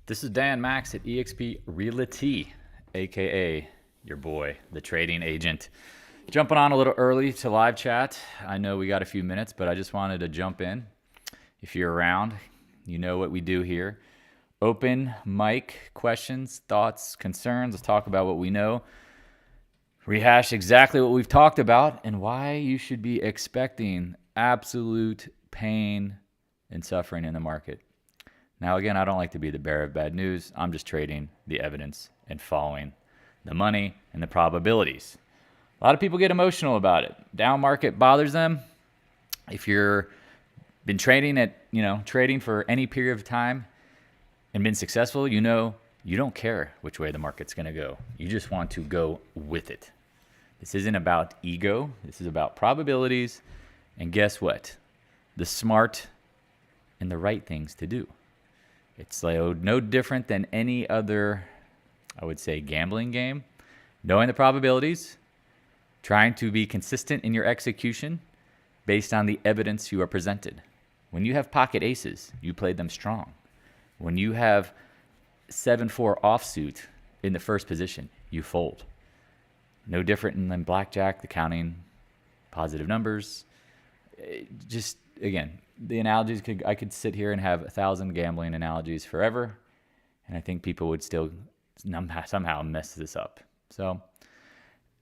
This is Dan Max at eXp Realty, aka your boy, the trading agent. Jumping on a little early to live chat. I know we got a few minutes, but I just wanted to jump in. If you're around, you know what we do here. Open mic questions, thoughts, concerns. Let's talk about what we know. Rehash exactly what we've talked about and why you should be expecting absolute pain and suffering in the market. Now, again, I don't like to be the bearer of bad news. I'm just trading the evidence and following the money and the probabilities. A lot of people get emotional about it. Down market bothers them. If you're been trading for any period of time and been successful, you know you don't care which way the market's going to go. You just want to go with it. This isn't about ego. This is about probabilities. And guess what? The smart and the right things to do. It's no different than any other, I would say, gambling game. Knowing the probabilities, trying to be consistent in your execution based on the evidence you are presented. When you have pocket aces, you play them strong. When you have 7-4 offsuit in the first position, you fold. No different than blackjack, the counting positive numbers. Just, again, the analogies, I could sit here and have 1,000 gambling analogies forever, and I think people would still somehow mess this up. So,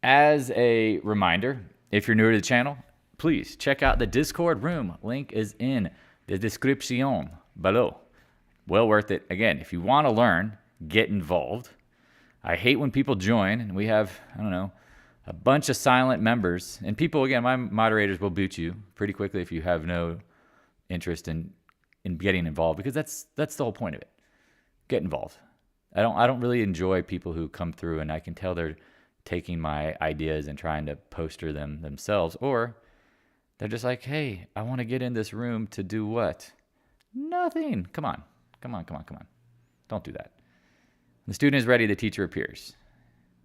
as a reminder, if you're new to the channel, please check out the Discord room. Link is in the description below. Well worth it. Again, if you want to learn, get involved. I hate when people join and we have, a bunch of silent members. And people, again, my moderators will boot you pretty quickly if you have no interest in getting involved, because that's the whole point of it. Get involved. I don't really enjoy people who come through and I can tell they're taking my ideas and trying to poster them themselves, or they're just like, hey, I want to get in this room to do what? Nothing. Come on. Don't do that. The student is ready, the teacher appears.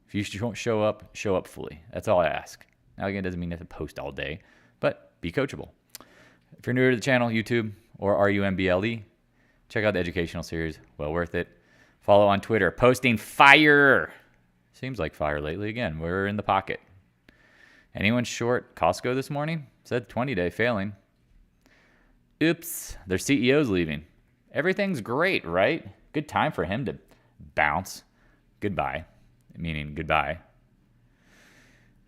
If you show up fully. That's all I ask. Now, again, it doesn't mean you have to post all day, but be coachable. If you're new to the channel, YouTube or RUMBLE, check out the educational series. Well worth it. Follow on Twitter. Posting fire. Seems like fire lately. Again, we're in the pocket. Anyone short Costco this morning? Said 20-day failing. Oops, their CEO's leaving. Everything's great, right? Good time for him to bounce. Goodbye. Meaning goodbye.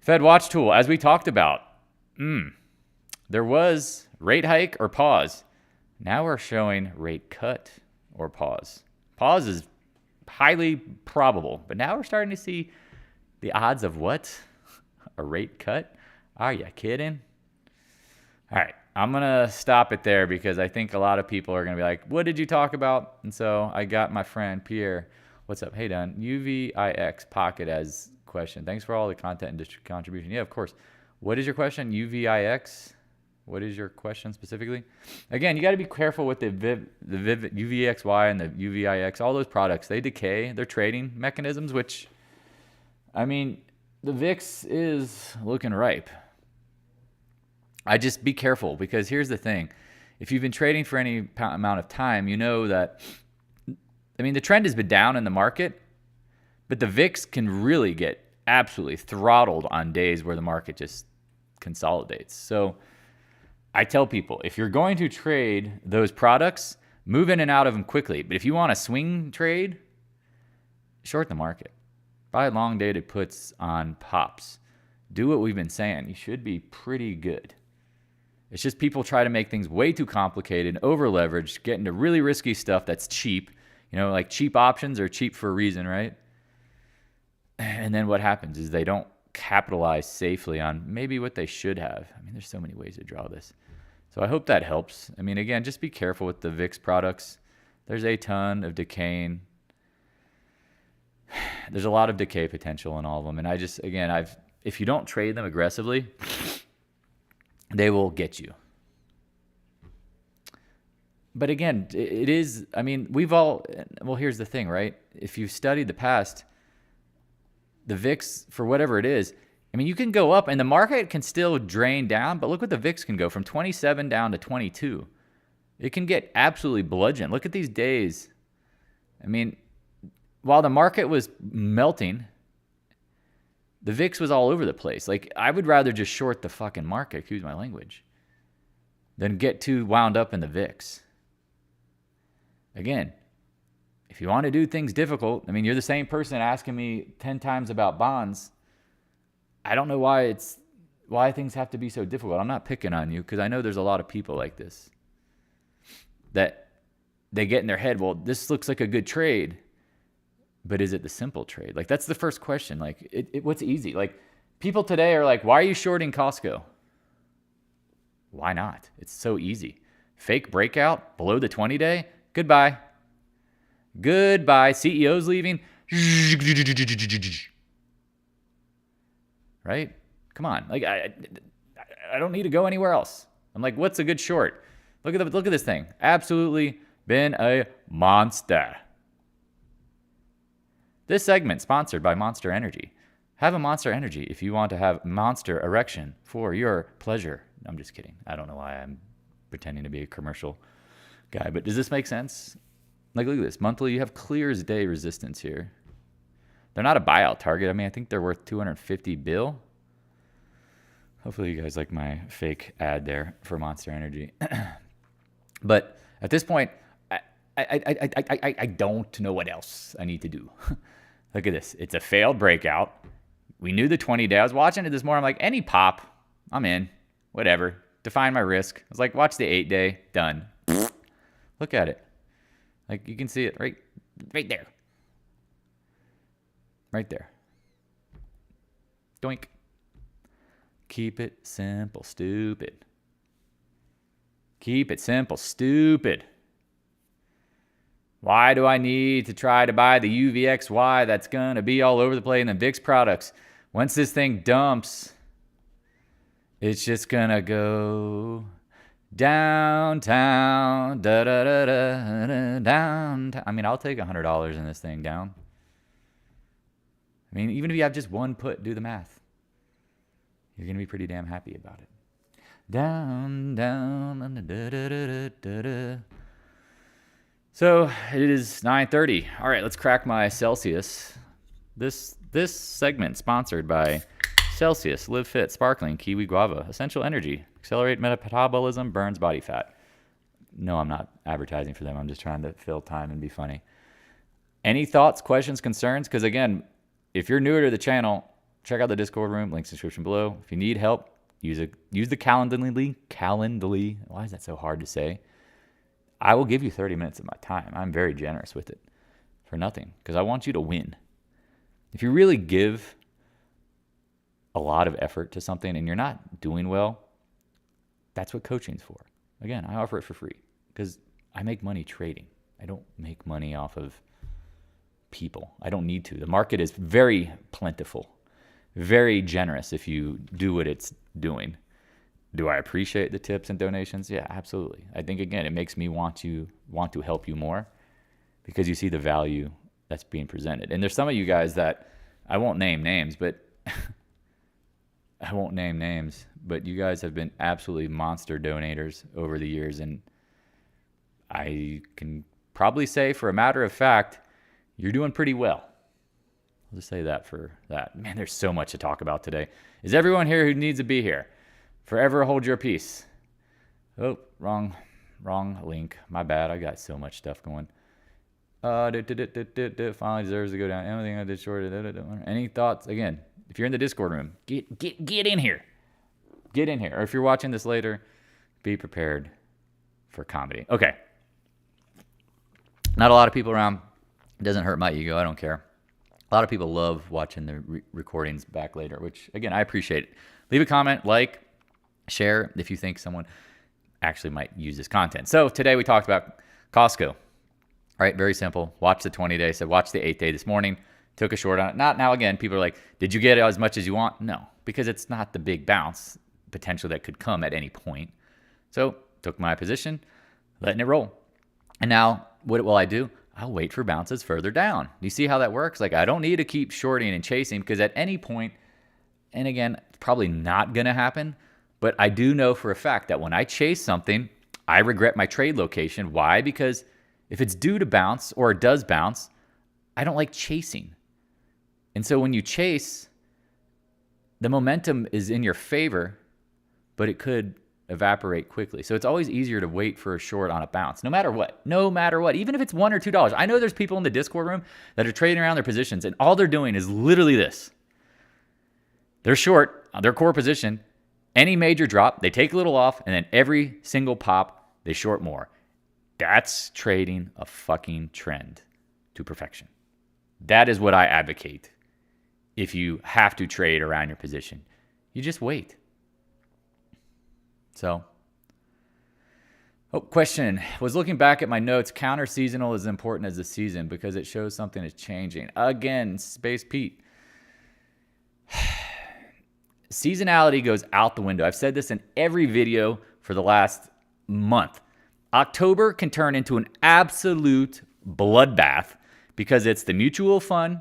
Fed watch tool, as we talked about. There was rate hike or pause. Now we're showing rate cut or pause. Pause is highly probable, but now we're starting to see the odds of what? A rate cut? Are you kidding? All right, I'm going to stop it there because I think a lot of people are going to be like, what did you talk about? And so I got my friend Pierre. What's up? Hey, Don. UVIX Pocket as question. Thanks for all the content and contribution. Yeah, of course. What is your question? UVIX? What is your question specifically? Again, you got to be careful with the UVXY and the UVIX. All those products, they decay. They're trading mechanisms, which, the VIX is looking ripe. I just be careful, because here's the thing. If you've been trading for any amount of time, you know that, the trend has been down in the market, but the VIX can really get absolutely throttled on days where the market just consolidates. So I tell people, if you're going to trade those products, move in and out of them quickly. But if you want a swing trade, short the market. Buy long-dated puts on pops. Do what we've been saying. You should be pretty good. It's just people try to make things way too complicated, over-leveraged, get into really risky stuff that's cheap. Like cheap options are cheap for a reason, right? And then what happens is they don't capitalize safely on maybe what they should have. There's so many ways to draw this. So I hope that helps. Again, just be careful with the VIX products. There's a ton of decaying. There's a lot of decay potential in all of them. And if you don't trade them aggressively, they will get you. But again, it is, here's the thing, right? If you've studied the past, the VIX, for whatever it is, you can go up and the market can still drain down, but look what the VIX can go from 27 down to 22. It can get absolutely bludgeoned. Look at these days I mean, while the market was melting, the VIX was all over the place. Like, I would rather just short the fucking market, excuse my language, than get too wound up in the VIX. Again, if you want to do things difficult, I mean, you're the same person asking me 10 times about bonds. I don't know why things have to be so difficult. I'm not picking on you because I know there's a lot of people like this that they get in their head, well, this looks like a good trade, but is it the simple trade? Like, that's the first question. Like, what's easy? Like, people today are like, why are you shorting Costco? Why not? It's so easy. Fake breakout below the 20-day. Goodbye. Goodbye. CEO's leaving. Right? Come on. Like, I don't need to go anywhere else. I'm like, what's a good short? Look at this thing. Absolutely been a monster. This segment sponsored by Monster Energy. Have a Monster Energy if you want to have monster erection for your pleasure. I'm just kidding. I don't know why I'm pretending to be a commercial guy, but does this make sense? Like, look at this. Monthly, you have clear as day resistance here. They're not a buyout target. I mean, I think they're worth 250 bill. Hopefully you guys like my fake ad there for Monster Energy. But at this point, I don't know what else I need to do. Look at this. It's a failed breakout. We knew the 20-day. I was watching it this morning. I'm like, any pop, I'm in. Whatever. Define my risk. I was like, watch the 8-day. Done. Look at it. Like, you can see it right there. Right there. Doink. Keep it simple, stupid. Keep it simple, stupid. Why do I need to try to buy the UVXY that's going to be all over the place in the VIX products? Once this thing dumps, it's just going to go downtown, downtown. I mean, I'll take $100 in this thing down. I mean, even if you have just one put, do the math. You're going to be pretty damn happy about it. Down, down, So it is 9:30. All right, let's crack my Celsius. This segment sponsored by Celsius, Live Fit, Sparkling, Kiwi Guava, Essential Energy, Accelerate Metabolism, Burns Body Fat. No, I'm not advertising for them. I'm just trying to fill time and be funny. Any thoughts, questions, concerns? Because again, if you're newer to the channel, check out the Discord room, links in the description below. If you need help, use the Calendly. Why is that so hard to say? I will give you 30 minutes of my time. I'm very generous with it for nothing because I want you to win. If you really give a lot of effort to something and you're not doing well, that's what coaching's for. Again, I offer it for free because I make money trading. I don't make money off of people. I don't need to. The market is very plentiful, very generous if you do what it's doing. Do I appreciate the tips and donations? Yeah, absolutely. I think, again, it makes me want to help you more because you see the value that's being presented. And there's some of you guys that I won't name names, but you guys have been absolutely monster donators over the years. And I can probably say for a matter of fact, you're doing pretty well. I'll just say that for that. Man, there's so much to talk about today. Is everyone here who needs to be here? Forever hold your peace. Oh, wrong link. My bad. I got so much stuff going. Finally deserves to go down. Anything I did short. Any thoughts? Again, if you're in the Discord room, get in here. Get in here. Or if you're watching this later, be prepared for comedy. Okay. Not a lot of people around. It doesn't hurt my ego. I don't care. A lot of people love watching the recordings back later, which, again, I appreciate it. Leave a comment, like, share if you think someone actually might use this content. So today we talked about Costco. All right, very simple. Watch the 20-day. So watch the 8-day this morning. Took a short on it. Not now. Again, people are like, did you get it as much as you want? No, because it's not the big bounce potential that could come at any point. So took my position, letting it roll. And now what will I do? I'll wait for bounces further down. You see how that works? Like, I don't need to keep shorting and chasing because at any point, and again, it's probably not going to happen, but I do know for a fact that when I chase something, I regret my trade location. Why? Because If it's due to bounce or it does bounce, I don't like chasing. And so when you chase, the momentum is in your favor, but it could evaporate quickly. So it's always easier to wait for a short on a bounce, no matter what. No matter what. Even if it's $1 or $2. I know there's people in the Discord room that are trading around their positions, and all they're doing is literally this. They're short on their core position. Any major drop, they take a little off, and then every single pop, they short more. That's trading a fucking trend to perfection. That is what I advocate. If you have to trade around your position, you just wait. So, question. Was looking back at my notes. Counter seasonal is important as the season because it shows something is changing. Again, Space Pete. Seasonality goes out the window. I've said this in every video for the last month. October can turn into an absolute bloodbath because it's the mutual fund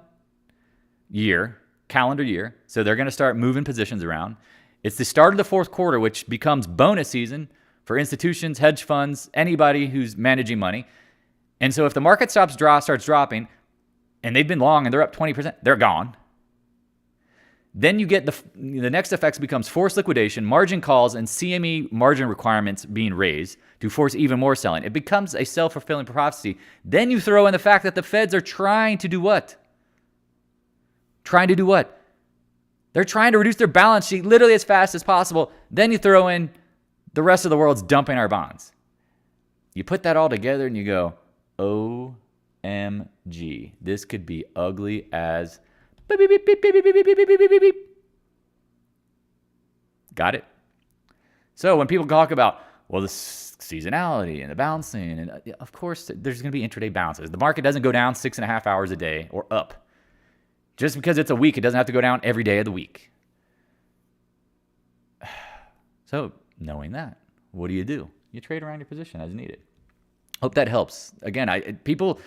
year, calendar year. So they're going to start moving positions around. It's the start of the fourth quarter, which becomes bonus season for institutions, hedge funds, anybody who's managing money. And so if the market starts dropping, and they've been long and they're up 20%, they're gone. Then you get the next effects becomes forced liquidation, margin calls, and CME margin requirements being raised to force even more selling. It becomes a self-fulfilling prophecy. Then you throw in the fact that the Feds are trying to do what? Trying to do what? They're trying to reduce their balance sheet literally as fast as possible. Then you throw in the rest of the world's dumping our bonds. You put that all together and you go, OMG, this could be ugly as beep, beep, beep, beep, beep, beep, beep, beep, beep, beep, beep. Got it? So when people talk about, well, the seasonality and the bouncing, and of course there's going to be intraday bounces. The market doesn't go down 6.5 hours a day or up. Just because it's a week, it doesn't have to go down every day of the week. So knowing that, what do? You trade around your position as needed. Hope that helps. Again, people,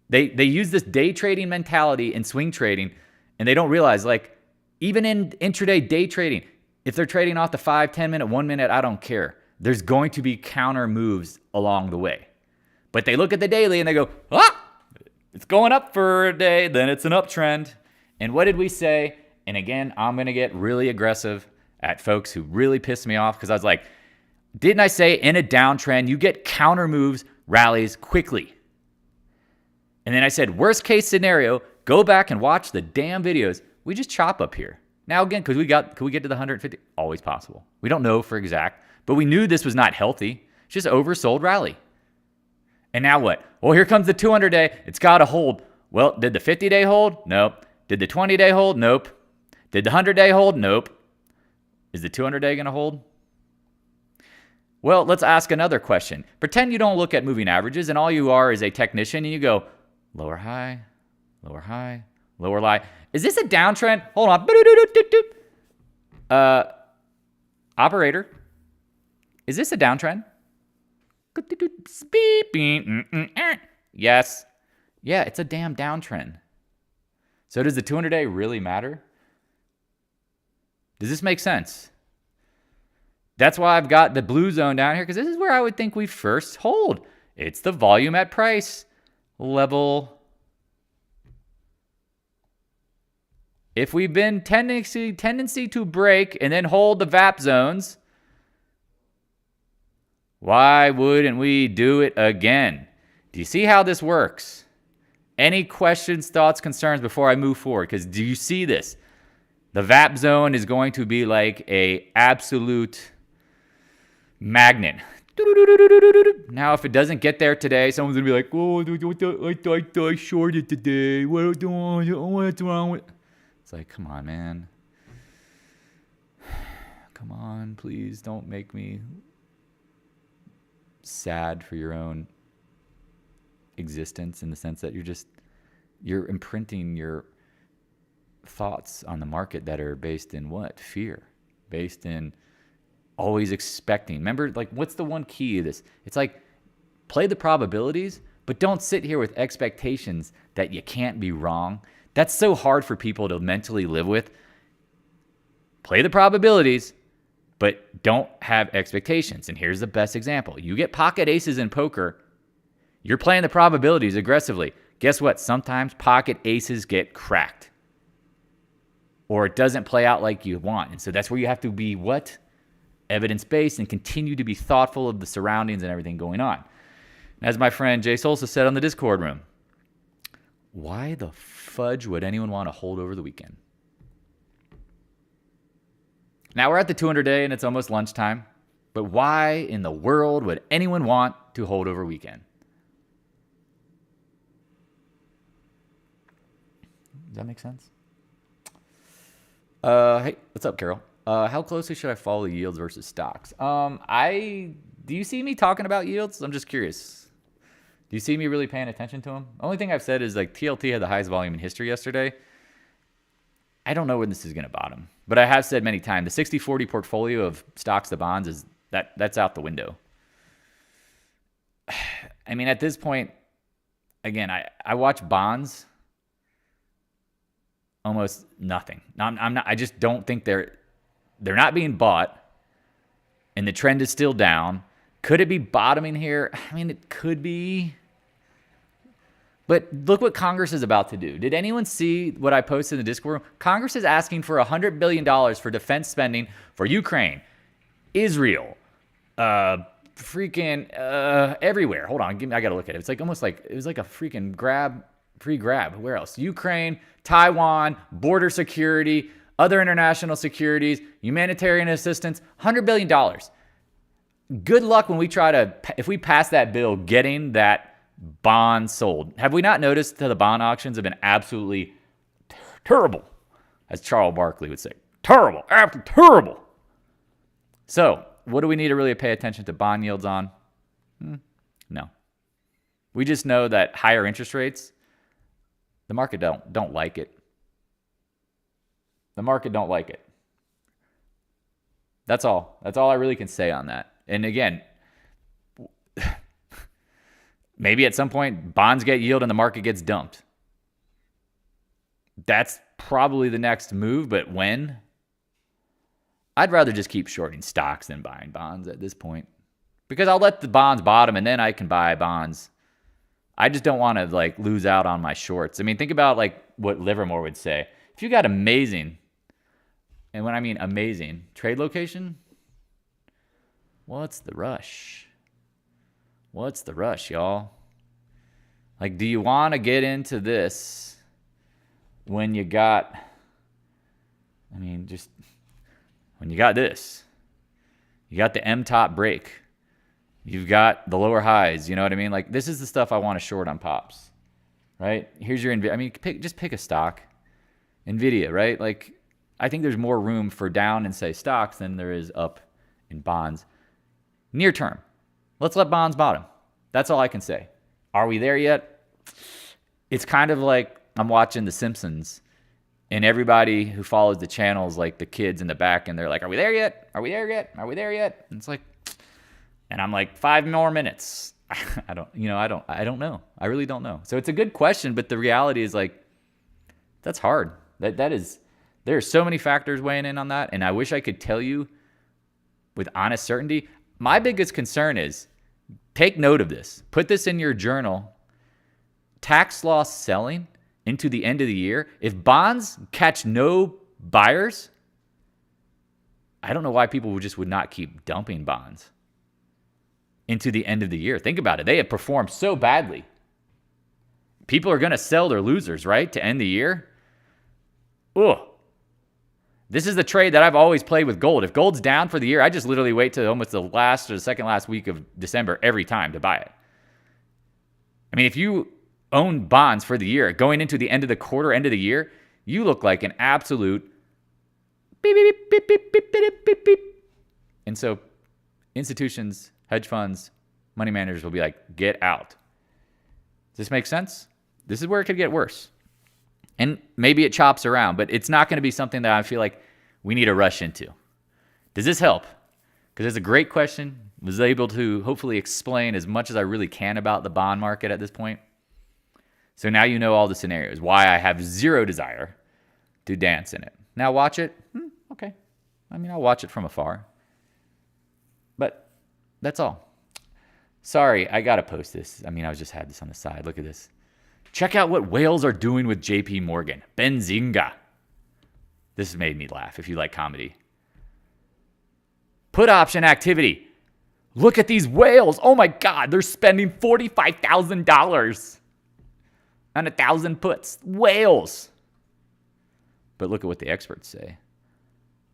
they use this day trading mentality in swing trading, and they don't realize, like, even in intraday day trading, if they're trading off the 5, 10 minute, 1 minute, I don't care. There's going to be counter moves along the way. But they look at the daily and they go, it's going up for a day, then it's an uptrend. And what did we say? And again, I'm going to get really aggressive at folks who really pissed me off because I was like, didn't I say in a downtrend, you get counter moves, rallies quickly? And then I said, worst case scenario, go back and watch the damn videos. We just chop up here. Now again, could we get to the 150? Always possible. We don't know for exact, but we knew this was not healthy. It's just oversold rally. And now what? Well, here comes the 200-day. It's got to hold. Well, did the 50-day hold? Nope. Did the 20-day hold? Nope. Did the 100-day hold? Nope. Is the 200-day going to hold? Well, let's ask another question. Pretend you don't look at moving averages and all you are is a technician and you go, lower high, lower high, lower high. Is this a downtrend? Hold on. Operator, is this a downtrend? Yes. Yeah, it's a damn downtrend. So does the 200-day really matter? Does this make sense? That's why I've got the blue zone down here, because this is where I would think we first hold. It's the volume at price level. If we've been tendency to break and then hold the VAP zones, why wouldn't we do it again? Do you see how this works? Any questions, thoughts, concerns before I move forward? Because do you see this? The VAP zone is going to be like a absolute magnet. Now, if it doesn't get there today, someone's going to be like, oh, I shorted today. What's wrong with... It's like, come on, man. Come on, please don't make me sad for your own existence, in the sense that you're imprinting your thoughts on the market that are based in what? Fear. Based in always expecting. Remember, like, what's the one key of this? It's like, play the probabilities, but don't sit here with expectations that you can't be wrong. That's so hard for people to mentally live with. Play the probabilities, but don't have expectations. And here's the best example. You get pocket aces in poker, You're playing the probabilities aggressively. Guess what? Sometimes pocket aces get cracked. Or it doesn't play out like you want. And so that's where you have to be what? Evidence-based and continue to be thoughtful of the surroundings and everything going on. As my friend Jay Solsa said on the Discord room, why the fudge would anyone want to hold over the weekend? Now we're at the 200-day and it's almost lunchtime. But why in the world would anyone want to hold over weekend? Does that make sense? Hey, what's up, Carol? How closely should I follow yields versus stocks? Do you see me talking about yields? I'm just curious. Do you see me really paying attention to them? The only thing I've said is like TLT had the highest volume in history yesterday. I don't know when this is going to bottom, but I have said many times the 60-40 portfolio of stocks to bonds is that's out the window. I mean, at this point, again, I watch bonds almost nothing. I'm not. I just don't think they're not being bought, and the trend is still down. Could it be bottoming here? I mean, it could be. But look what Congress is about to do. Did anyone see what I posted in the Discord room? Congress is asking for $100 billion for defense spending for Ukraine, Israel, everywhere. Hold on, I got to look at it. It's like almost like it was like a freaking free grab. Where else? Ukraine, Taiwan, border security, other international securities, humanitarian assistance, $100 billion. Good luck when if we pass that bill, getting that bond sold. Have we not noticed that the bond auctions have been absolutely terrible, as Charles Barkley would say? Terrible, absolutely terrible. So, what do we need to really pay attention to bond yields on? No. We just know that higher interest rates, the market don't like it. The market don't like it. That's all. That's all I really can say on that. And again, maybe at some point bonds get yield and the market gets dumped. That's probably the next move, but when? I'd rather just keep shorting stocks than buying bonds at this point. Because I'll let the bonds bottom and then I can buy bonds. I just don't want to lose out on my shorts. I mean, think about what Livermore would say. If you got amazing, and when I mean amazing, trade location, what's the rush? What's the rush, y'all? Do you want to get into this when you got, just when you got this? You got the M-top break. You've got the lower highs. You know what I mean? This is the stuff I want to short on pops, right? Here's your NVIDIA. Just pick a stock. NVIDIA, right? I think there's more room for down in, say, stocks than there is up in bonds. Near term. Let's let bonds bottom. That's all I can say. Are we there yet? It's kind of like I'm watching The Simpsons, and everybody who follows the channels, the kids in the back, and they're like, are we there yet? Are we there yet? Are we there yet? And it's and I'm 5 more minutes. I don't know. I really don't know. So it's a good question, but the reality is that's hard. There are so many factors weighing in on that, and I wish I could tell you with honest certainty. My biggest concern is, take note of this. Put this in your journal. Tax loss selling into the end of the year. If bonds catch no buyers, I don't know why people would not keep dumping bonds into the end of the year. Think about it. They have performed so badly. People are going to sell their losers, right, to end the year. Ugh. This is the trade that I've always played with gold. If gold's down for the year, I just literally wait till almost the last or the second last week of December every time to buy it. If you own bonds for the year, going into the end of the quarter, end of the year, you look like an absolute beep, beep, beep, beep, beep, beep, beep, beep. And so institutions, hedge funds, money managers will be get out. Does this make sense? This is where it could get worse. And maybe it chops around, but it's not going to be something that I feel like we need to rush into. Does this help? Because it's a great question. Was able to hopefully explain as much as I really can about the bond market at this point. So now you know all the scenarios, why I have zero desire to dance in it. Now watch it? Okay. I'll watch it from afar. But that's all. Sorry, I got to post this. I mean, I just had this on the side. Look at this. Check out what whales are doing with JP Morgan. Benzinga. This has made me laugh if you like comedy. Put option activity. Look at these whales. Oh my God, they're spending $45,000 on 1,000 puts. Whales. But look at what the experts say.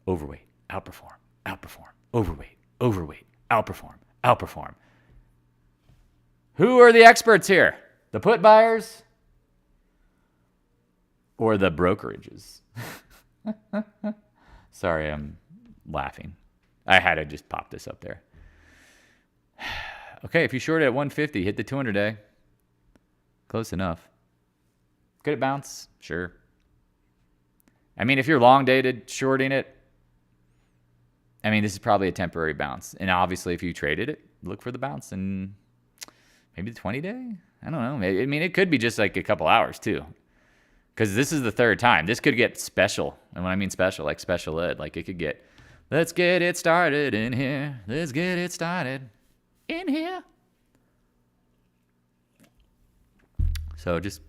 Overweight, outperform, outperform. Overweight, overweight, outperform, outperform. Who are the experts here? The put buyers or the brokerages? Sorry, I'm laughing. I had to just pop this up there. Okay, if you short it at 150, hit the 200-day. Close enough. Could it bounce? Sure. I mean, if you're long dated shorting it, I mean, this is probably a temporary bounce. And obviously, if you traded it, look for the bounce and maybe the 20-day? I don't know. I mean, it could be just like a couple hours too. Because this is the third time. This could get special. And when I mean special, like special ed, like it could get, let's get it started in here. Let's get it started in here. So just,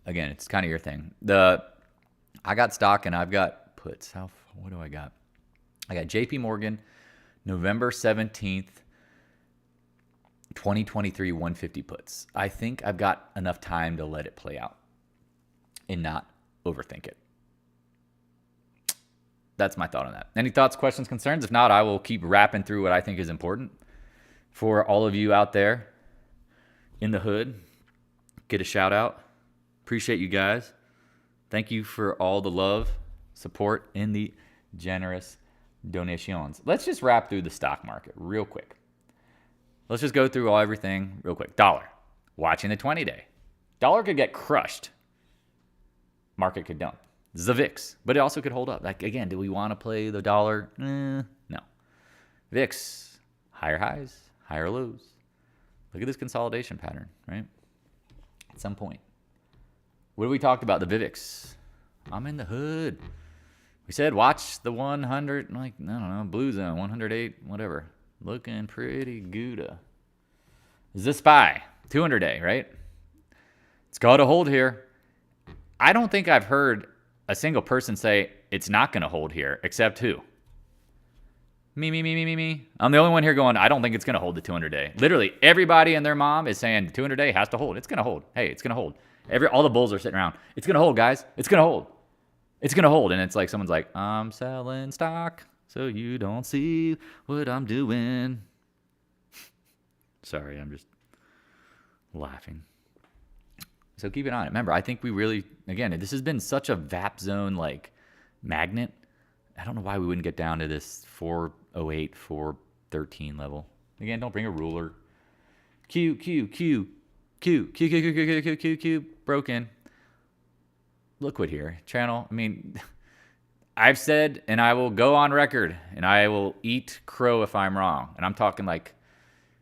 again, it's kind of your thing. I got stock and I've got puts. What do I got? I got JP Morgan, November 17th, 2023, 150 puts. I think I've got enough time to let it play out and not overthink it. That's my thought on that. Any thoughts, questions, concerns? If not, I will keep rapping through what I think is important for all of you out there in the hood. Get a shout out. Appreciate you guys. Thank you for all the love, support, and the generous donations. Let's just wrap through the stock market real quick. Let's just go through everything real quick. Dollar. Watching the 20-day. Dollar could get crushed. Market could dump. This is the VIX, but it also could hold up. Like, again, do we want to play the dollar? No. VIX. Higher highs, higher lows. Look at this consolidation pattern, right? At some point. What have we talked about? The VIX. I'm in the hood. We said watch the 100, like, I don't know, blue zone, 108, whatever. Looking pretty good. Is this SPY? 200-day, right? It's got to hold here. I don't think I've heard a single person say it's not going to hold here, except who? Me. I'm the only one here going, I don't think it's going to hold the 200-day. Literally, everybody and their mom is saying the 200-day has to hold. It's going to hold. Hey, it's going to hold. All the bulls are sitting around. It's going to hold, guys. It's going to hold. It's going to hold. And it's like someone's like, I'm selling stock so you don't see what I'm doing. Sorry, I'm just laughing. So keep it on it. Remember, I think we really, again, this has been such a VAP zone like magnet. I don't know why we wouldn't get down to this 408, 413 level. Again, don't bring a ruler. Q, broken. Liquid here. Channel. I mean, I've said, and I will go on record, and I will eat crow if I'm wrong. And I'm talking like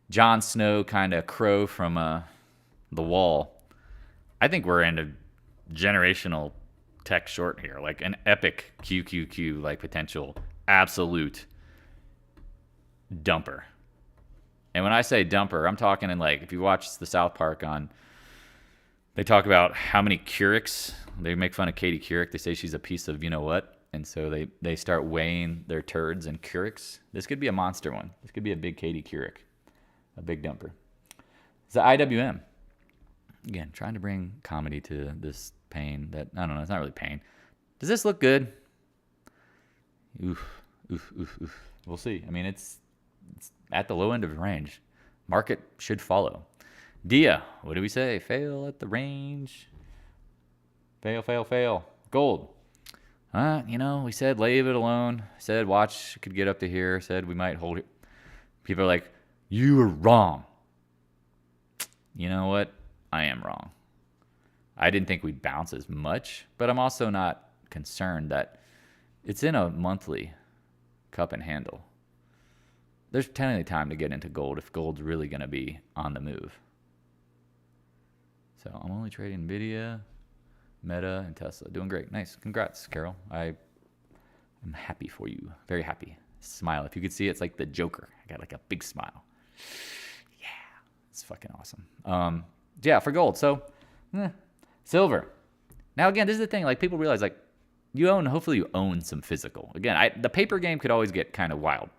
Jon Snow kind of crow from the Wall. I think we're in a generational tech short here, like an epic QQQ, like potential absolute dumper. And when I say dumper, I'm talking in like, if you watch the South Park they talk about how many Keurigs, they make fun of Katie Couric. They say she's a piece of you know what. And so they start weighing their turds in Keurigs. This could be a monster one. This could be a big Katie Couric, a big dumper. It's the IWM. Again, trying to bring comedy to this pain that, I don't know, it's not really pain. Does this look good? Oof. We'll see. I mean, it's at the low end of the range. Market should follow. Dia, what do we say? Fail at the range. Fail. Gold. We said leave it alone. Said watch, it could get up to here. Said we might hold it. People are like, you were wrong. You know what? I am wrong. I didn't think we'd bounce as much, but I'm also not concerned that it's in a monthly cup and handle. There's plenty of time to get into gold if gold's really going to be on the move. So I'm only trading Nvidia, Meta, and Tesla. Doing great. Nice. Congrats, Carol. I'm happy for you. Very happy. Smile. If you could see it, it's like the Joker. I got like a big smile. Yeah. It's fucking awesome. Yeah, for gold. So, silver. Now, again, this is the thing. Like, people realize, like, hopefully you own some physical. Again, the paper game could always get kind of wild.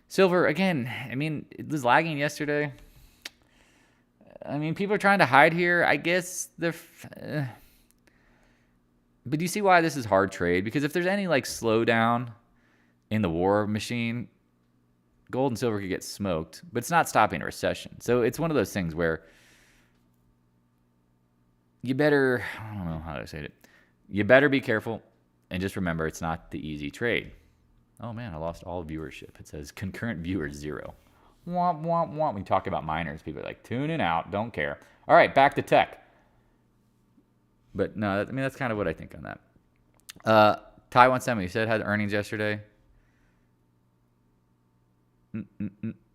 Silver, again, I mean, it was lagging yesterday. I mean, people are trying to hide here. I guess but do you see why this is hard trade? Because if there's any, like, slowdown in the war machine, gold and silver could get smoked, but it's not stopping a recession. So it's one of those things where you better, I don't know how to say it. You better be careful and just remember it's not the easy trade. Oh man, I lost all viewership. It says concurrent viewers 0. Womp, womp, womp. We talk about miners. People are like, tuning out, don't care. All right, back to tech. But no, I mean, that's kind of what I think on that. Taiwan Semi, you said had earnings yesterday.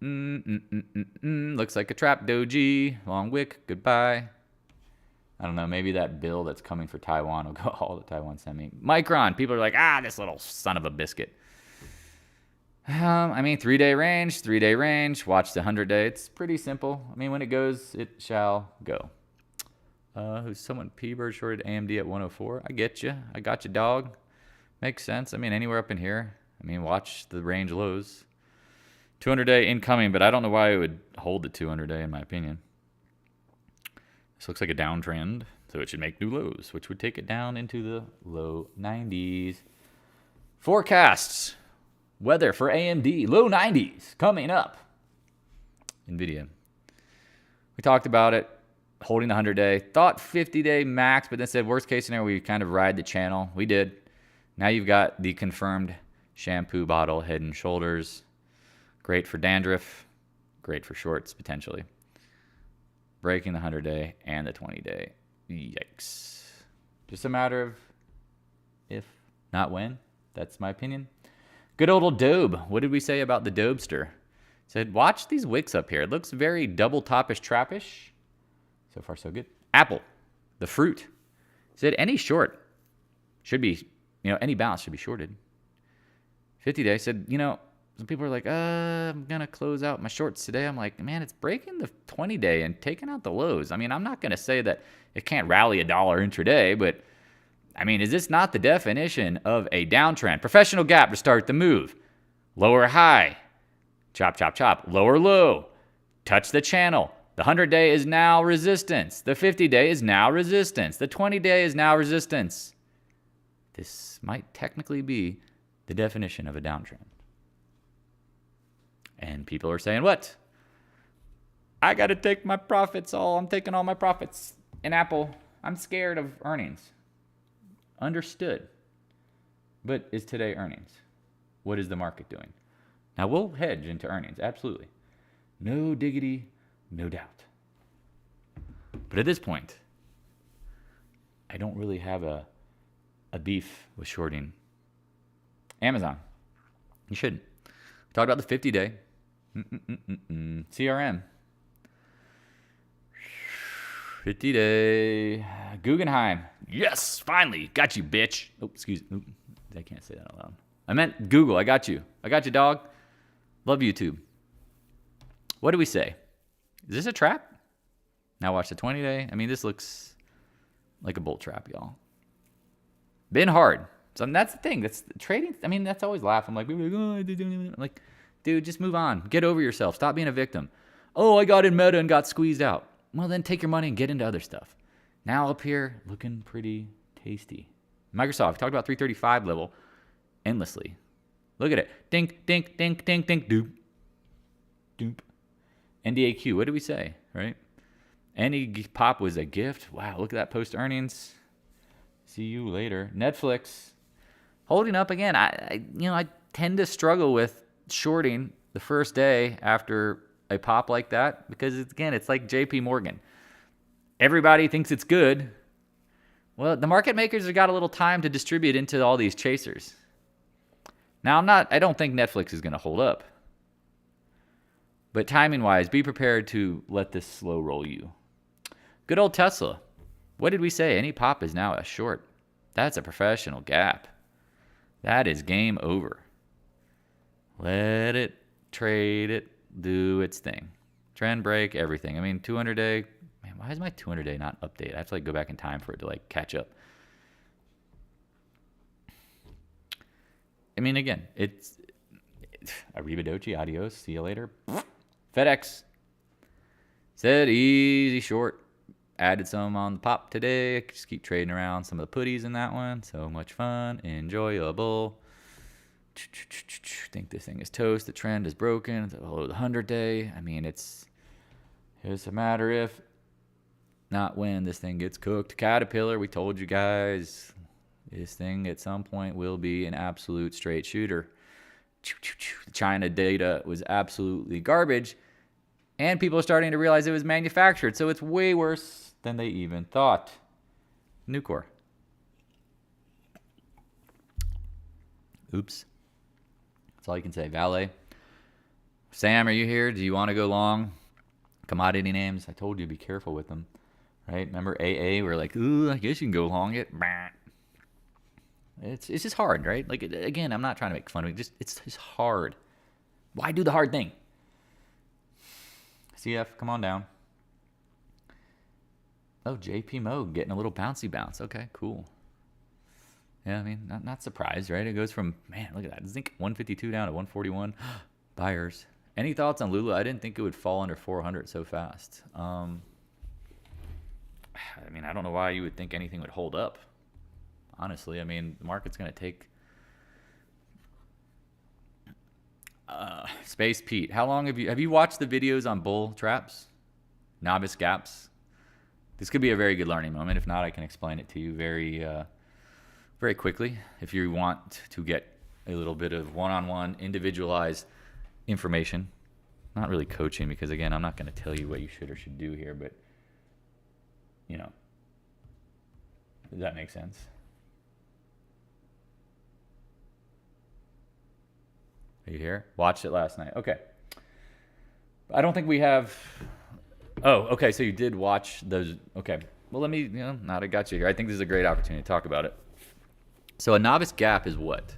Looks like a trap doji. Long wick, goodbye. I don't know, maybe that bill that's coming for Taiwan will go all to Taiwan Semi. Micron, people are like, this little son of a biscuit. I mean, 3-day range. Watch the 100-day. It's pretty simple. I mean, when it goes, it shall go. Who's someone? P-Bird shorted AMD at 104. I get you. I got you, dog. Makes sense. I mean, anywhere up in here. I mean, watch the range lows. 200-day incoming, but I don't know why it would hold the 200-day in my opinion. This looks like a downtrend, so it should make new lows, which would take it down into the low 90s. Forecasts. Weather for AMD, low 90s, coming up. NVIDIA. We talked about it, holding the 100-day. Thought 50-day max, but then said worst case scenario, we kind of ride the channel. We did. Now you've got the confirmed shampoo bottle, Head and Shoulders. Great for dandruff. Great for shorts, potentially. Breaking the 100-day and the 20-day. Yikes. Just a matter of if, not when. That's my opinion. Good old Dobe. What did we say about the Dobester? Said, watch these wicks up here. It looks very double topish trappish. So far, so good. Apple, the fruit. Said, any short should be, any balance should be shorted. 50-day said, some people are like, I'm going to close out my shorts today. I'm like, man, it's breaking the 20-day and taking out the lows. I mean, I'm not going to say that it can't rally $1 intraday, but, I mean, is this not the definition of a downtrend? Professional gap to start the move. Lower high. Chop, chop, chop. Lower low. Touch the channel. The 100-day is now resistance. The 50-day is now resistance. The 20-day is now resistance. This might technically be the definition of a downtrend. And people are saying, what? I got to take my profits all. I'm taking all my profits in Apple. I'm scared of earnings. Understood. But is today earnings? What is the market doing? Now, we'll hedge into earnings. Absolutely. No diggity, no doubt. But at this point, I don't really have a beef with shorting Amazon. You shouldn't. We talked about the 50-day. CRM. 50-day. Guggenheim. Yes, finally. Got you, bitch. Oh, excuse me. I can't say that out loud. I meant Google. I got you. I got you, dog. Love YouTube. What do we say? Is this a trap? Now watch the 20-day. I mean, this looks like a bull trap, y'all. Been hard. So that's the thing. That's trading. I mean, that's always laugh. I'm like, I'm like, dude, just move on. Get over yourself. Stop being a victim. Oh, I got in Meta and got squeezed out. Well, then take your money and get into other stuff. Now up here, looking pretty tasty. Microsoft, talked about 335 level endlessly. Look at it. Dink, dink, dink, dink, dink, doop. Doop. NDAQ, what did we say, right? Any pop was a gift. Wow, look at that post earnings. See you later. Netflix, holding up again. I tend to struggle with shorting the first day after a pop like that because, it's like JP Morgan. Everybody thinks it's good. Well, the market makers have got a little time to distribute into all these chasers. Now, I don't think Netflix is going to hold up. But timing-wise, be prepared to let this slow roll you. Good old Tesla. What did we say? Any pop is now a short. That's a professional gap. That is game over. Let it trade it, do its thing. Trend break, everything. I mean, 200-day, man, why is my 200-day not updated? I have to like go back in time for it to like catch up. I mean, again, it's arrivederci, adios, see you later. FedEx said easy short. Added some on the pop today. I could just keep trading around some of the putties in that one. So much fun, enjoyable. Think this thing is toast. The trend is broken. It's below the 100-day. I mean, it's a matter if, not when, this thing gets cooked. Caterpillar, we told you guys, this thing at some point will be an absolute straight shooter. The China data was absolutely garbage, and people are starting to realize it was manufactured, so it's way worse than they even thought. Nucor. Oops. That's all you can say. VALE. Sam, are you here? Do you want to go long? Commodity names. I told you be careful with them. Right? Remember AA? We're like, ooh, I guess you can go long it. It's just hard, right? Like, again, I'm not trying to make fun of it. It's just hard. Why do the hard thing? CF, come on down. Oh, JP Mode getting a little bouncy bounce. Okay, cool. Yeah, I mean, not surprised, right? It goes from, man, look at that. Zinc 152 down to 141. Buyers. Any thoughts on Lula? I didn't think it would fall under 400 so fast. I mean, I don't know why you would think anything would hold up. Honestly, I mean, the market's going to take... Space Pete, how long have you watched the videos on bull traps? Novice gaps? This could be a very good learning moment. If not, I can explain it to you very quickly. If you want to get a little bit of one-on-one, individualized information. Not really coaching, because again, I'm not going to tell you what you should or should do here, but, you know, does that make sense? Are you here? Watched it last night. Okay. I don't think we have... Oh, okay, so you did watch those. Okay. Well, let me, now that I got you here, I think this is a great opportunity to talk about it. So a novice gap is what?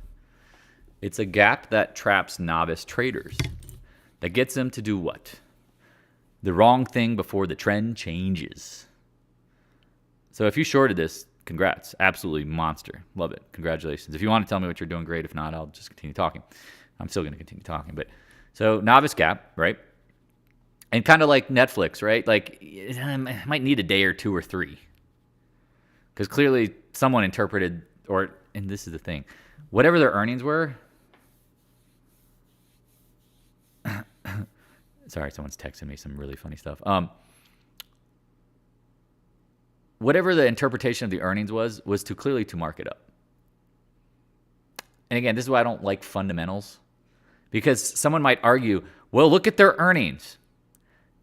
It's a gap that traps novice traders. That gets them to do what? The wrong thing before the trend changes. So if you shorted this, congrats. Absolutely monster. Love it. Congratulations. If you want to tell me what you're doing, great. If not, I'll just continue talking. I'm still going to continue talking. But so novice gap, right? And kind of like Netflix, right? Like, it might need a day or two or three. Because clearly someone interpreted, and this is the thing, whatever their earnings were. Sorry, someone's texting me some really funny stuff. Whatever the interpretation of the earnings was too clearly to mark it up. And again, this is why I don't like fundamentals. Because someone might argue, well, look at their earnings.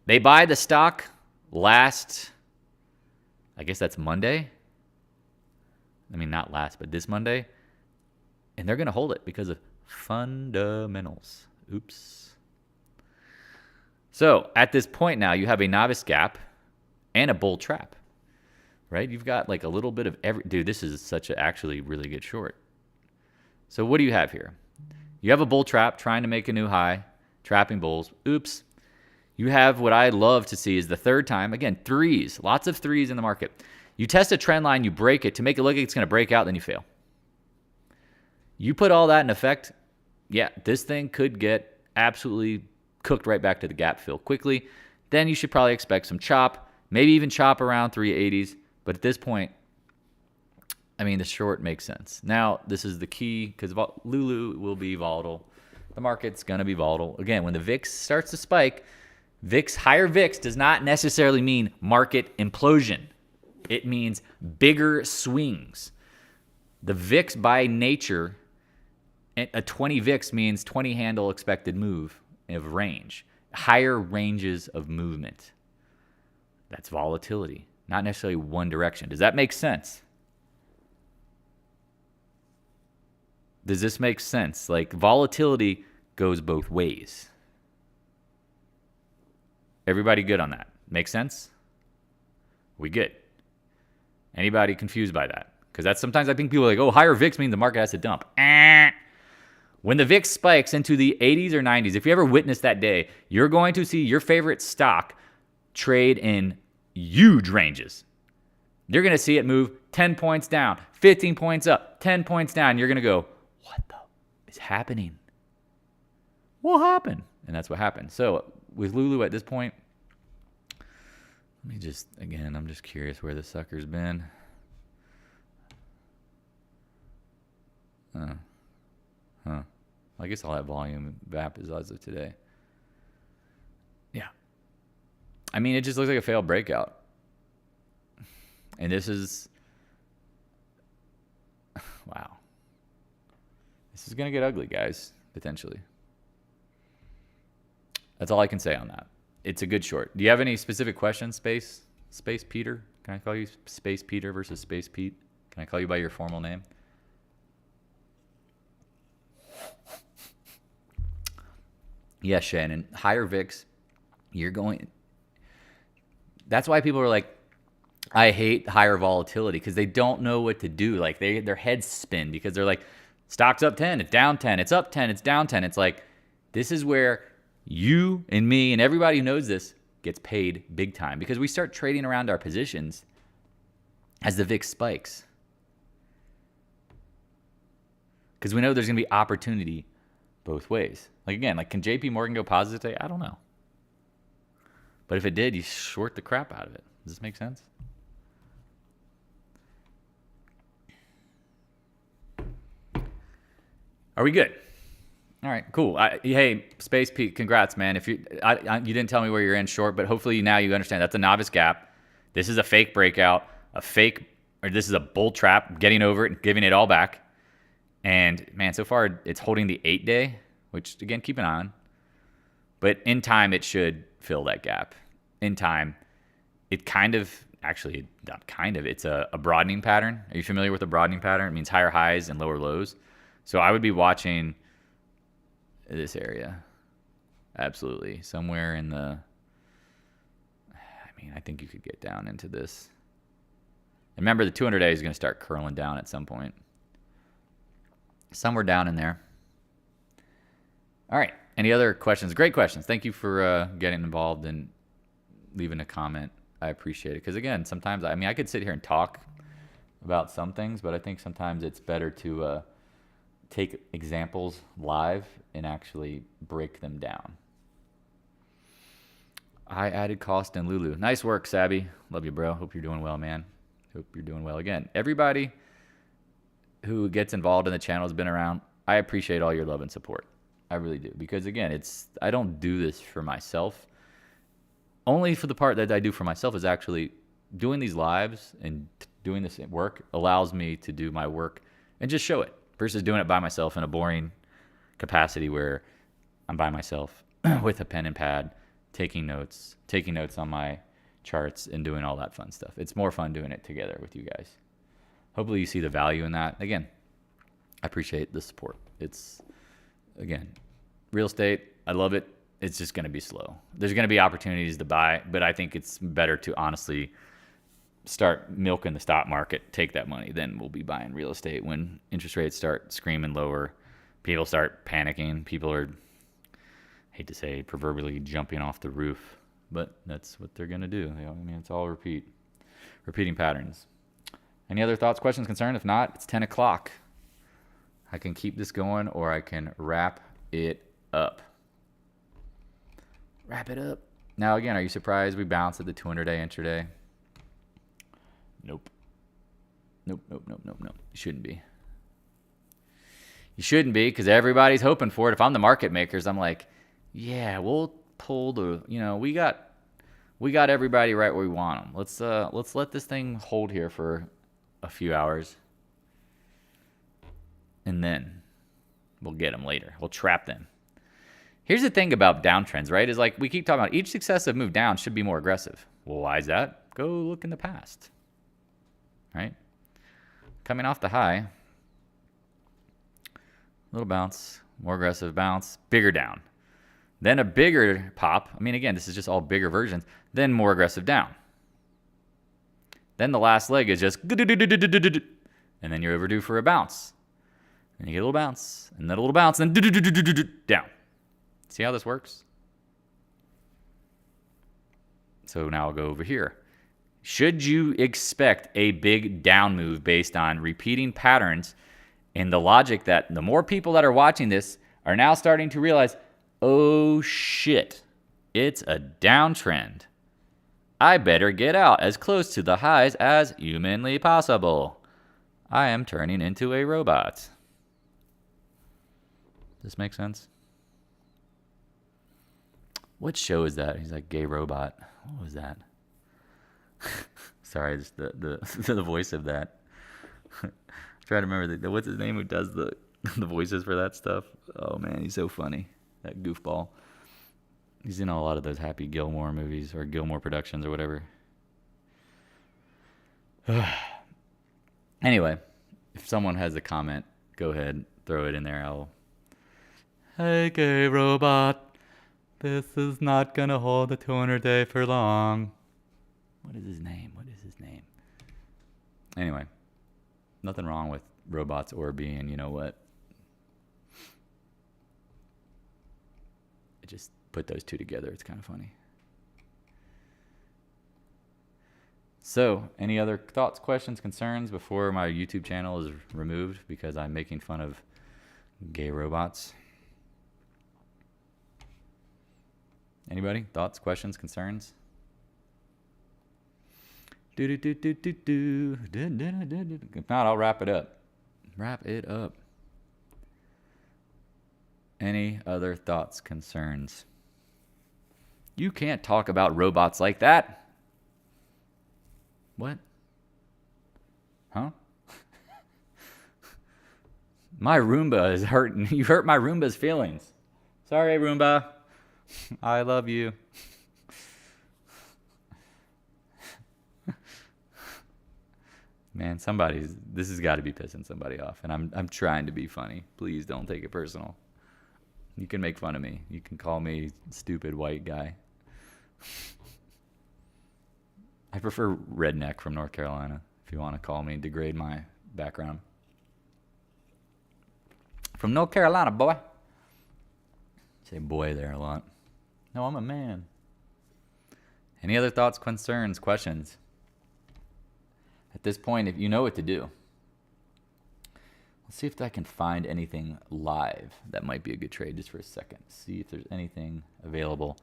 They buy the stock last, I guess that's Monday. I mean, not last, but this Monday. And they're going to hold it because of fundamentals. Oops. So at this point now, you have a novice gap and a bull trap, right? You've got like a little bit of every... Dude, this is such a actually really good short. So what do you have here? You have a bull trap trying to make a new high, trapping bulls. Oops. You have what I love to see is the third time. Again, threes. Lots of threes in the market. You test a trend line, you break it to make it look like it's going to break out, then you fail. You put all that in effect, yeah, this thing could get absolutely cooked right back to the gap fill quickly. Then you should probably expect some chop, maybe even chop around 380s. But at this point, I mean, the short makes sense. Now, this is the key because Lulu will be volatile. The market's going to be volatile. Again, when the VIX starts to spike, higher VIX does not necessarily mean market implosion. It means bigger swings. The VIX by nature, a 20 VIX means 20 handle expected move of range. Higher ranges of movement. That's volatility, not necessarily one direction. Does that make sense? Does this make sense? Like, volatility goes both ways. Everybody good on that? Make sense? We good? Anybody confused by that? Because that's sometimes I think people are like, oh, higher VIX means the market has to dump. When the VIX spikes into the 80s or 90s, if you ever witness that day, you're going to see your favorite stock trade in huge ranges. You're going to see it move 10 points down, 15 points up, 10 points down. You're going to go, what the is happening? What happened? And that's what happened. So with Lulu at this point, let me just, again, I'm just curious where the sucker's been. I guess all that volume VAP is as of today. Yeah. I mean, it just looks like a failed breakout. And this is, wow. This is going to get ugly, guys, potentially. That's all I can say on that. It's a good short. Do you have any specific questions, Space Peter? Can I call you Space Peter versus Space Pete? Can I call you by your formal name? Yes, Shannon. Higher VIX, you're going. That's why people are like, I hate higher volatility, because they don't know what to do. Like their heads spin because they're like, stock's up 10, it's down 10, it's up 10, it's down 10. It's like, this is where you and me and everybody who knows this gets paid big time, because we start trading around our positions as the VIX spikes. Because we know there's going to be opportunity both ways. Like again, like can JP Morgan go positive today? I don't know. But if it did, you short the crap out of it. Does this make sense? Are we good? All right, cool. Hey, Space Pete, congrats, man. If you didn't tell me where you're in short, but hopefully now you understand that's a novice gap. This is a fake breakout, this is a bull trap, getting over it and giving it all back. And man, so far it's holding the 8-day, which again, keep an eye on. But in time, it should fill that gap. In time, it kind of, actually, not kind of, it's a broadening pattern. Are you familiar with a broadening pattern? It means higher highs and lower lows. So I would be watching this area. Absolutely. Somewhere in the, I think you could get down into this. And remember, the 200-day is going to start curling down at some point. Somewhere down in there. All right. Any other questions? Great questions. Thank you for getting involved and leaving a comment. I appreciate it. Because again, sometimes, I could sit here and talk about some things, but I think sometimes it's better to take examples live and actually break them down. I added cost in Lulu. Nice work, Sabby. Love you, bro. Hope you're doing well, man. Hope you're doing well. Again, everybody who gets involved in the channel has been around. I appreciate all your love and support. I really do. Because again, I don't do this for myself. Only for the part that I do for myself is actually doing these lives and doing this work allows me to do my work and just show it versus doing it by myself in a boring capacity where I'm by myself with a pen and pad, taking notes on my charts and doing all that fun stuff. It's more fun doing it together with you guys. Hopefully you see the value in that. Again, I appreciate the support. It's, again, real estate, I love it. It's just going to be slow. There's going to be opportunities to buy, but I think it's better to honestly start milking the stock market, take that money, then we'll be buying real estate when interest rates start screaming lower. People start panicking. People are, hate to say, proverbially jumping off the roof, but that's what they're going to do. It's all repeating patterns. Any other thoughts, questions, concerns? If not, it's 10 o'clock. I can keep this going or I can wrap it up. Wrap it up. Now, again, are you surprised we bounced at the 200-day intraday? Nope. Nope. You shouldn't be. You shouldn't be, because everybody's hoping for it. If I'm the market makers, I'm like, yeah, we'll pull the, we got everybody right where we want them. Let's let this thing hold here for a few hours, and then we'll get them later. We'll trap them. Here's the thing about downtrends, right? Is like we keep talking about each successive move down should be more aggressive. Well, why is that? Go look in the past, right? Coming off the high, little bounce, more aggressive bounce, bigger down. Then a bigger pop. Again, this is just all bigger versions. Then more aggressive down. Then the last leg is just, and then you're overdue for a bounce. And you get a little bounce, and then a little bounce, and then down. See how this works? So now I'll go over here. Should you expect a big down move based on repeating patterns and the logic that the more people that are watching this are now starting to realize, oh shit, it's a downtrend. I better get out as close to the highs as humanly possible. I am turning into a robot. Does this make sense? What show is that? He's like, gay robot. What was that? Sorry, just the voice of that. Try to remember what's his name who does the voices for that stuff. Oh man, he's so funny. That goofball. He's in a lot of those Happy Gilmore movies or Gilmore Productions or whatever. Anyway, if someone has a comment, go ahead, throw it in there. Hey, gay robot. This is not going to hold the 200-day for long. What is his name? Anyway, nothing wrong with robots or being, you know what? I just put those two together. It's kind of funny. So, any other thoughts, questions, concerns before my YouTube channel is removed because I'm making fun of gay robots? Anybody? Thoughts, questions, concerns? If not, I'll wrap it up. Any other thoughts, concerns? You can't talk about robots like that. What? Huh? My Roomba is hurting. You hurt my Roomba's feelings. Sorry, Roomba. I love you. Man, this has got to be pissing somebody off, and I'm trying to be funny. Please don't take it personal. You can make fun of me. You can call me stupid white guy. I prefer redneck from North Carolina, if you want to call me, degrade my background. From North Carolina, boy. Say boy there a lot. No, I'm a man. Any other thoughts, concerns, questions? At this point, if you know what to do, let's see if I can find anything live that might be a good trade just for a second. See if there's anything available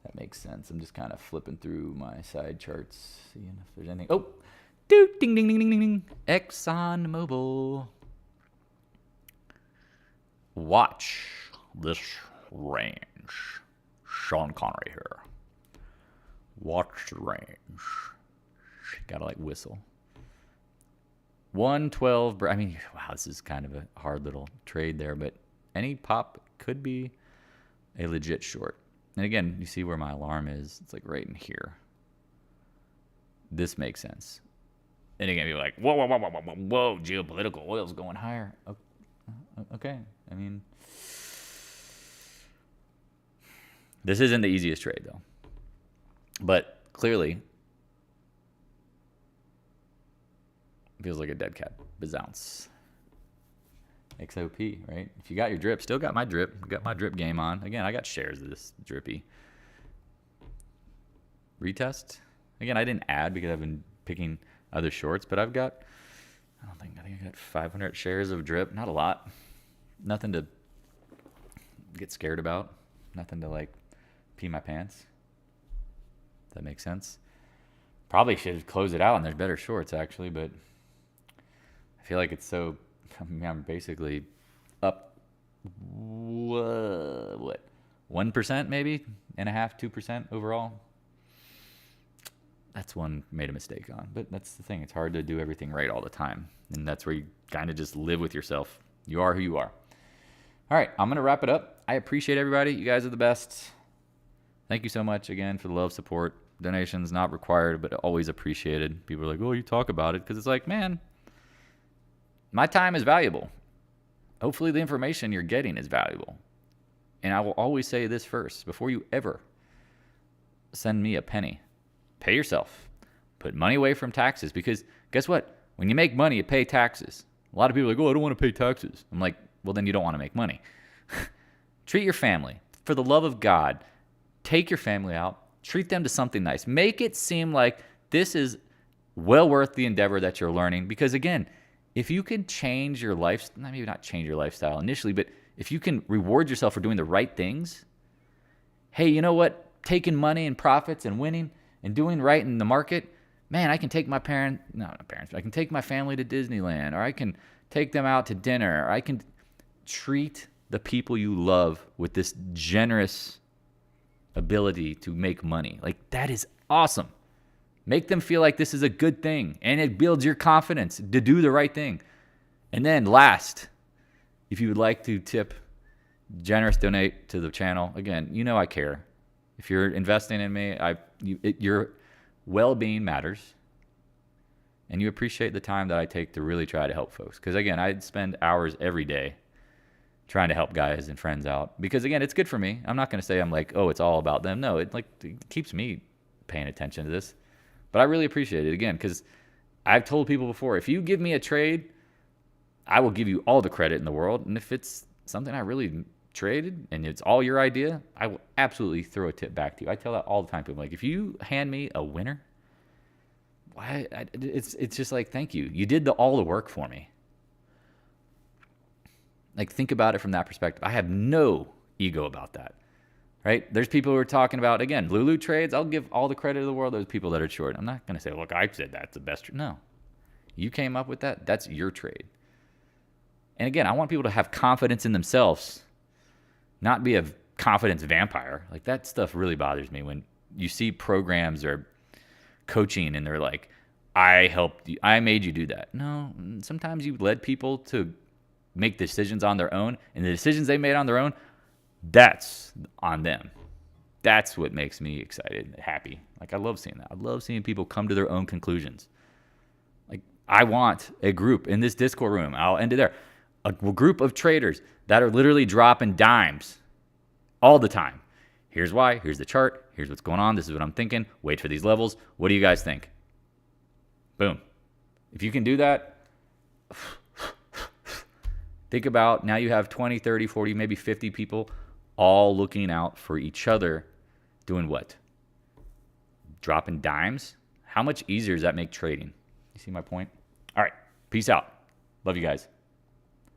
that makes sense. I'm just kind of flipping through my side charts, seeing if there's anything. Oh, ding, ding, ding, ding, ding, ding. ExxonMobil. Watch this range. Sean Connery here. Watch the range. Gotta like whistle. 112. I mean, wow, this is kind of a hard little trade there, but any pop could be a legit short. And again, you see where my alarm is. It's like right in here. This makes sense. And again, you're like, whoa, geopolitical oil's going higher. Okay. I mean, this isn't the easiest trade, though. But clearly, feels like a dead cat. Bazounce. XOP, right? If you got your drip, still got my drip. Got my drip game on. Again, I got shares of this drippy. Retest. Again, I didn't add because I've been picking other shorts, but I think I got 500 shares of drip. Not a lot. Nothing to get scared about. Nothing to like pee my pants. That makes sense. Probably should close it out and there's better shorts actually, but I feel like it's so, I'm basically up, what, 1% maybe, and a half, 2% overall. That's one made a mistake on, but that's the thing. It's hard to do everything right all the time, and that's where you kind of just live with yourself. You are who you are. All right, I'm going to wrap it up. I appreciate everybody. You guys are the best. Thank you so much again for the love, support. Donations not required, but always appreciated. People are like, oh, you talk about it, because it's like, man, my time is valuable. Hopefully the information you're getting is valuable. And I will always say this first, before you ever send me a penny, pay yourself. Put money away from taxes, because guess what? When you make money, you pay taxes. A lot of people are like, oh, I don't want to pay taxes. I'm like, well, then you don't want to make money. Treat your family. For the love of God, take your family out. Treat them to something nice. Make it seem like this is well worth the endeavor that you're learning. Because again, if you can change your life, maybe not change your lifestyle initially, but if you can reward yourself for doing the right things, hey, you know what? Taking money and profits and winning and doing right in the market, man, I can take my I can take my family to Disneyland, or I can take them out to dinner, or I can treat the people you love with this generous ability to make money. Like, that is awesome. Make them feel like this is a good thing, and it builds your confidence to do the right thing. And then last, if you would like to tip, generous donate to the channel. Again, you know I care. If you're investing in me, your well-being matters, and you appreciate the time that I take to really try to help folks. Because again, I spend hours every day trying to help guys and friends out. Because again, it's good for me. I'm not going to say I'm like, oh, it's all about them. No, it keeps me paying attention to this. But I really appreciate it, again, because I've told people before, if you give me a trade, I will give you all the credit in the world. And if it's something I really traded and it's all your idea, I will absolutely throw a tip back to you. I tell that all the time. People like, if you hand me a winner, it's just like, thank you. You did all the work for me. Like, think about it from that perspective. I have no ego about that, right? There's people who are talking about, again, Lulu trades. I'll give all the credit in the world to those people that are short. I'm not going to say, look, I said that's the best. No. You came up with that. That's your trade. And again, I want people to have confidence in themselves, not be a confidence vampire. Like, that stuff really bothers me when you see programs or coaching and they're like, I helped you, I made you do that. No, sometimes you led people to make decisions on their own, and the decisions they made on their own, that's on them. That's what makes me excited and happy. Like, I love seeing that. I love seeing people come to their own conclusions. Like, I want a group in this Discord room. I'll end it there. A group of traders that are literally dropping dimes all the time. Here's why. Here's the chart. Here's what's going on. This is what I'm thinking. Wait for these levels. What do you guys think? Boom. If you can do that, think about, now you have 20, 30, 40, maybe 50 people all looking out for each other. Doing what? Dropping dimes? How much easier does that make trading? You see my point? All right. Peace out. Love you guys.